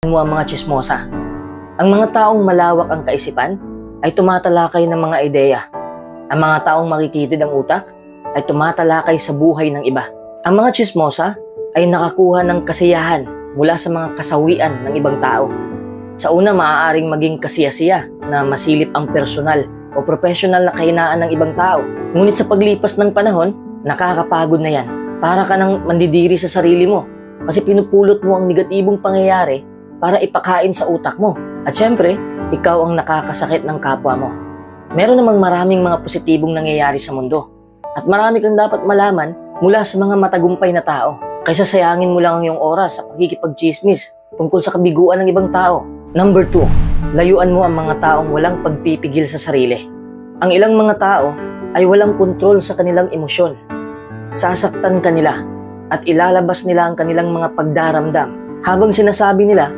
mo ang mga tsismosa. Ang mga taong malawak ang kaisipan ay tumatalakay ng mga ideya. Ang mga taong makikitid ang utak ay tumatalakay sa buhay ng iba. Ang mga tsismosa ay nakakuha ng kasiyahan mula sa mga kasawian ng ibang tao. Sa una, maaaring maging kasiyasiya na masilip ang personal o professional na kahinaan ng ibang tao. Ngunit sa paglipas ng panahon, nakakapagod na yan. Para ka nang mandidiri sa sarili mo kasi pinupulot mo ang negatibong pangyayari para ipakain sa utak mo. At syempre, ikaw ang nakakasakit ng kapwa mo. Meron namang maraming mga positibong nangyayari sa mundo. At marami kang dapat malaman mula sa mga matagumpay na tao. Kaysa sayangin mo lang ang iyong oras sa pagkikipagchismis tungkol sa kabiguan ng ibang tao. Number 2, layuan mo ang mga taong walang pagpipigil sa sarili. Ang ilang mga tao ay walang kontrol sa kanilang emosyon. Sasaktan ka nila at ilalabas nila ang kanilang mga pagdaramdam. Habang sinasabi nila